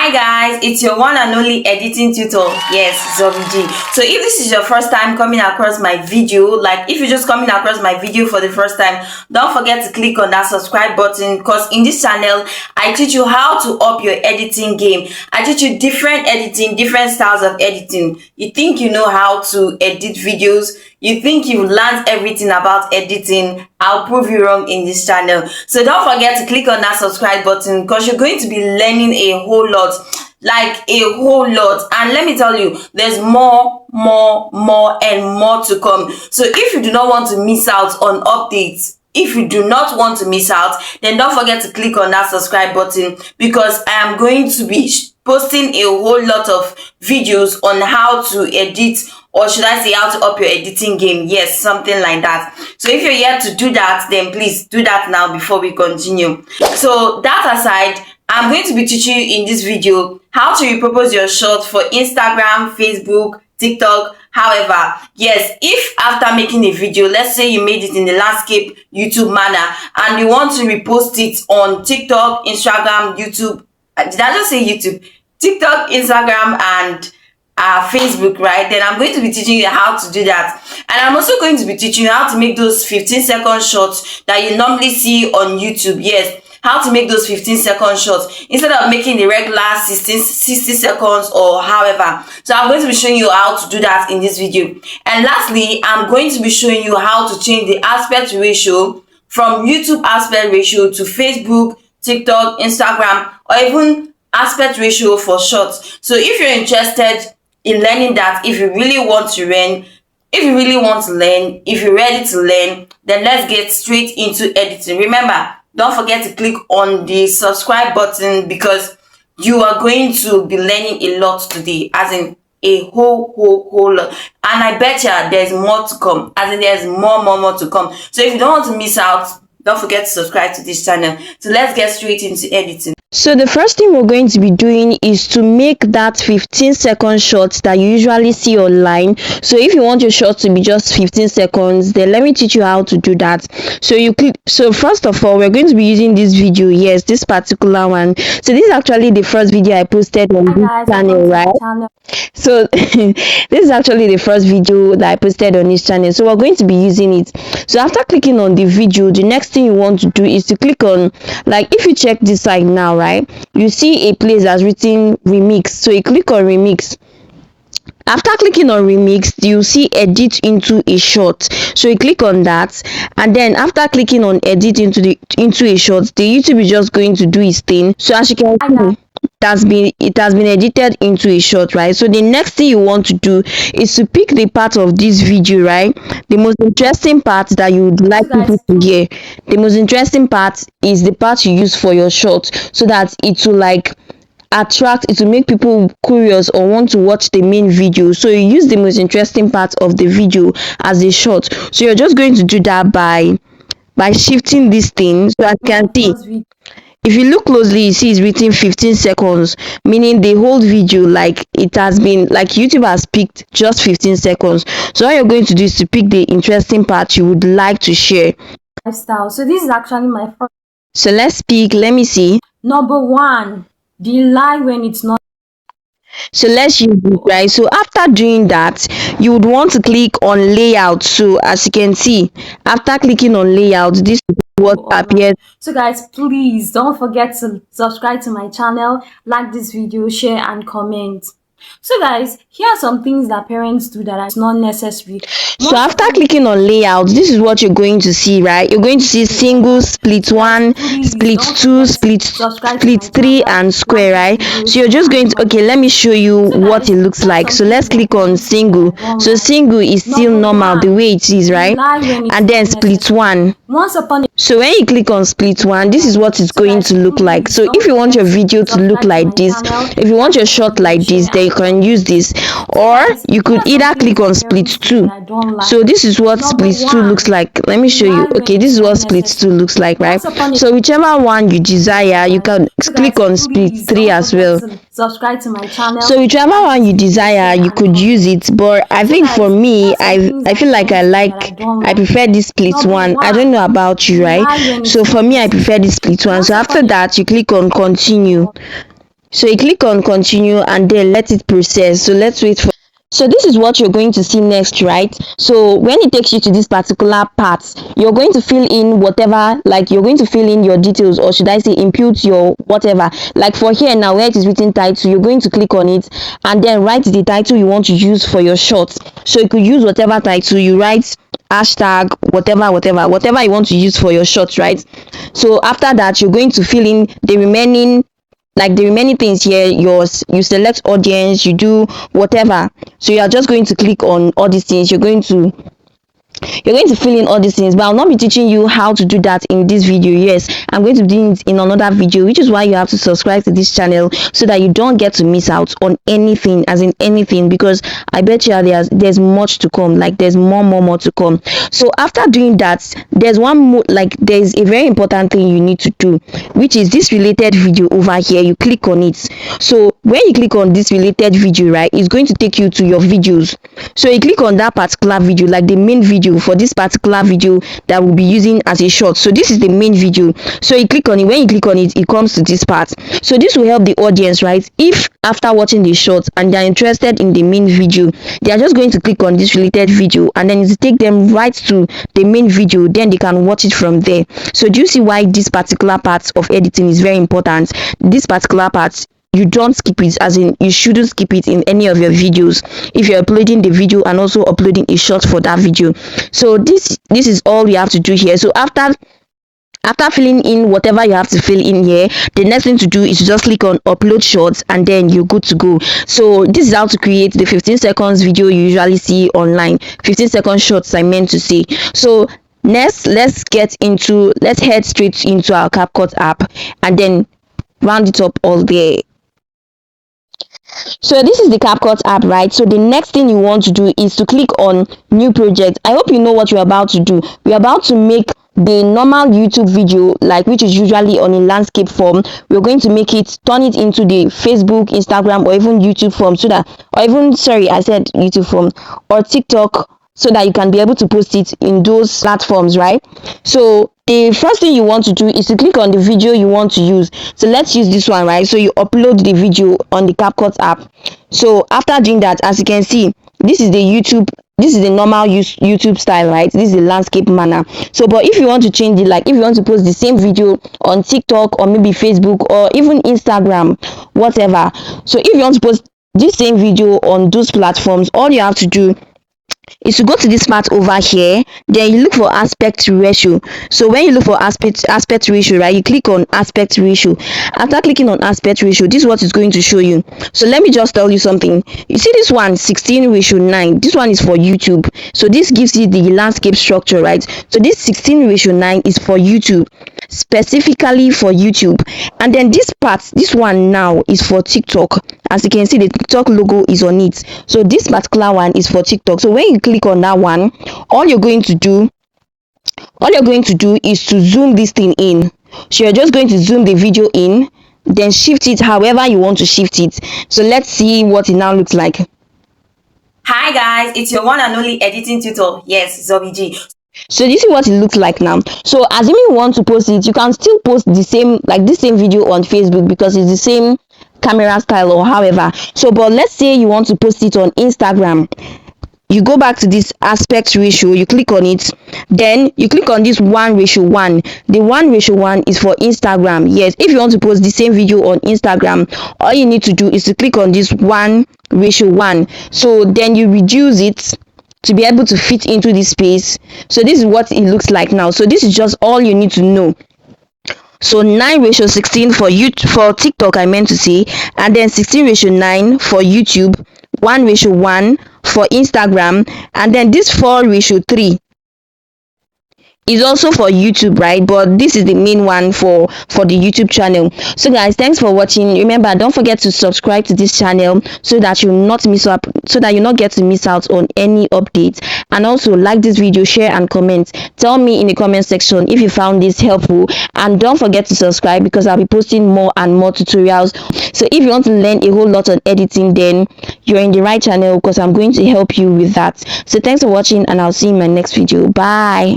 Hi guys, it's your one and only editing tutor. Yes, Zombie G. So if this is your first time coming across my video, like if you're just coming across my video for the first time, don't forget to click on that subscribe button, because in this channel I teach you how to up your editing game. I teach you different editing, different styles of editing. You think you know how to edit videos, you think you've learned everything about editing. I'll prove you wrong in this channel. So don't forget to click on that subscribe button, because you're going to be learning a whole lot, like a whole lot. And let me tell you, there's more and more to come. So if you do not want to miss out on updates, if you do not want to miss out, then don't forget to click on that subscribe button, because I am going to be posting a whole lot of videos on how to edit, or should I say how to up your editing game. Yes, something like that. So if you're here to do that, then please do that now before we continue. So that aside, I'm going to be teaching you in this video how to repurpose your short for Instagram, Facebook, TikTok. However, yes, if after making a video, let's say you made it in the landscape YouTube manner and you want to repost it on TikTok, Instagram, YouTube, did I just say YouTube? TikTok, Instagram, and Facebook, right? Then I'm going to be teaching you how to do that. And I'm also going to be teaching you how to make those 15-second shots that you normally see on YouTube. Yes, how to make those 15-second shots instead of making the regular 60 seconds or however. So I'm going to be showing you how to do that in this video. And lastly, I'm going to be showing you how to change the aspect ratio from YouTube aspect ratio to Facebook, TikTok, Instagram, or even aspect ratio for shorts. So if you're interested in learning that, if you really want to learn, if you're ready to learn, then let's get straight into editing. Remember, don't forget to click on the subscribe button, because you are going to be learning a lot today, as in a whole lot. And I bet you there's more to come, as in there's more to come. So if you don't want to miss out, don't forget to subscribe to this channel. So let's get straight into editing. So the first thing we're going to be doing is to make that 15-second shot that you usually see online. So if you want your shot to be just 15 seconds, then let me teach you how to do that. So so first of all, we're going to be using this video. Yes, this particular one. So this is actually the first video I posted on this channel, right? So this is actually the first video that I posted on this channel, so we're going to be using it. So after clicking on the video, the next thing you want to do is to click on, like if you check this side now, right, you see a place that's written remix. So you click on remix. After clicking on remix, you see edit into a short. So you click on that, and then after clicking on edit into a short, the YouTube is just going to do its thing. So as you can see, it has been edited into a short, right? So the next thing you want to do is to pick the part of this video, right, the most interesting part that you would like people to hear. The most interesting part is the part you use for your short, so that it will like attract, it will make people curious or want to watch the main video. So you use the most interesting part of the video as a short. So you're just going to do that by shifting this thing. So as you can see, if you look closely, you see it's written 15 seconds, meaning the whole video, like it has been, like YouTube has picked just 15 seconds. So all you're going to do is to pick the interesting part you would like to share. Lifestyle. So this is actually my first. So let's pick, let me see. Number 1, the lie when it's not. So let's use it, right? So after doing that, you would want to click on layout. So as you can see, after clicking on layout, this is what appears. So guys, please don't forget to subscribe to my channel, like this video, share and comment. So guys, here are some things that parents do that are not necessary. So after clicking on layout, this is what you're going to see, right? You're going to see single, split 1, split 2, split 3, and square, right? So you're just going to, okay, let me show you what it looks like. So let's click on single. So single is still normal the way it is, right? And then split 1. So when you click on split 1, this is what it's going to look like. So if you want your video to look like this, if you want your shot like this, then you can use this, or you could either click on split 2. So this is what split 2 looks like. Let me show you. Okay, this is what split 2 looks like, right? So whichever one you desire, you can click on split 3 as well. Subscribe to my channel. So whichever one you desire, you could use it. But I think for me, I feel like I prefer this split 1. I don't know about you, right? So for me, I prefer this split 1. So after that, you click on continue. So you click on continue and then let it process. So let's wait for. So this is what you're going to see next, right? So when it takes you to this particular part, you're going to fill in whatever, like you're going to fill in your details, or should I say input your whatever. Like for here now where it is written title, you're going to click on it and then write the title you want to use for your short. So you could use whatever title you write, hashtag, whatever you want to use for your short, right? So after that, you're going to fill in the remaining, like the remaining things here. You select audience, you do whatever. So you are just going to click on all these things. You're going to fill in all these things, but I'll not be teaching you how to do that in this video. Yes, I'm going to be doing it in another video, which is why you have to subscribe to this channel so that you don't get to miss out on anything, as in anything, because I bet you there's much to come. Like there's more to come. So after doing that, there's one more, like there's a very important thing you need to do, which is this related video over here. You click on it. So when you click on this related video, right, it's going to take you to your videos. So you click on that particular video, like the main video for this particular video that we'll be using as a short. So this is the main video. So you click on it. When you click on it, it comes to this part. So this will help the audience, right? If after watching the short and they're interested in the main video, they are just going to click on this related video and then it take them right to the main video. Then they can watch it from there. So do you see why this particular part of editing is very important? This particular part, you don't skip it, as in you shouldn't skip it in any of your videos if you're uploading the video and also uploading a short for that video. So this is all you have to do here. So after filling in whatever you have to fill in here, the next thing to do is to just click on upload shorts and then you're good to go. So this is how to create the 15 seconds video you usually see online. 15-second shorts, I meant to say. So next, let's head straight into our CapCut app and then round it up all there. So this is the CapCut app, right? So the next thing you want to do is to click on new project. I hope you know what you're about to do. We're about to make the normal YouTube video, like which is usually on a landscape form. We're going to make it, turn it into the Facebook, Instagram, or even YouTube form, so that, or even, sorry, I said YouTube form, or TikTok, so that you can be able to post it in those platforms, right? So the first thing you want to do is to click on the video you want to use. So let's use this one, right? So you upload the video on the CapCut app. So after doing that, as you can see, this is the normal YouTube style, right? This is the landscape manner. So but if you want to change it, like if you want to post the same video on TikTok or maybe Facebook or even Instagram, whatever, so if you want to post this same video on those platforms, all you have to do is to go to this part over here, then you look for aspect ratio. So when you look for aspect ratio, right, you click on aspect ratio. After clicking on aspect ratio, this is what it's going to show you. So let me just tell you something. You see this one, 16:9. This one is for YouTube. So this gives you the landscape structure, right? So this 16:9 is for YouTube, specifically for YouTube. And then this part, this one now is for TikTok. As you can see, the TikTok logo is on it. So this particular one is for TikTok. So when you click on that one, all you're going to do is to zoom this thing in. So you're just going to zoom the video in, then shift it however you want to shift it. So let's see what it now looks like. Hi guys, it's your one and only editing tutor. Yes, Zobi G. So this is what it looks like now. So assuming you want to post it, you can still post the same, like this same video on Facebook, because it's the same camera style or however. So but let's say you want to post it on Instagram. You go back to this aspect ratio, you click on it, then you click on this 1:1. The 1:1 is for Instagram. Yes, if you want to post the same video on Instagram, all you need to do is to click on this 1:1. So then you reduce it to be able to fit into this space. So this is what it looks like now. So this is just all you need to know. So 9:16 for TikTok, I meant to say, and then 16:9 for YouTube, 1:1 for Instagram, and then this 4:3 is also for YouTube, right? But this is the main one for the YouTube channel. So guys, thanks for watching. Remember, don't forget to subscribe to this channel so that you not get to miss out on any updates. And also like this video, share and comment. Tell me in the comment section if you found this helpful, and don't forget to subscribe because I'll be posting more and more tutorials. So if you want to learn a whole lot on editing, then you're in the right channel because I'm going to help you with that. So thanks for watching, and I'll see you in my next video. Bye.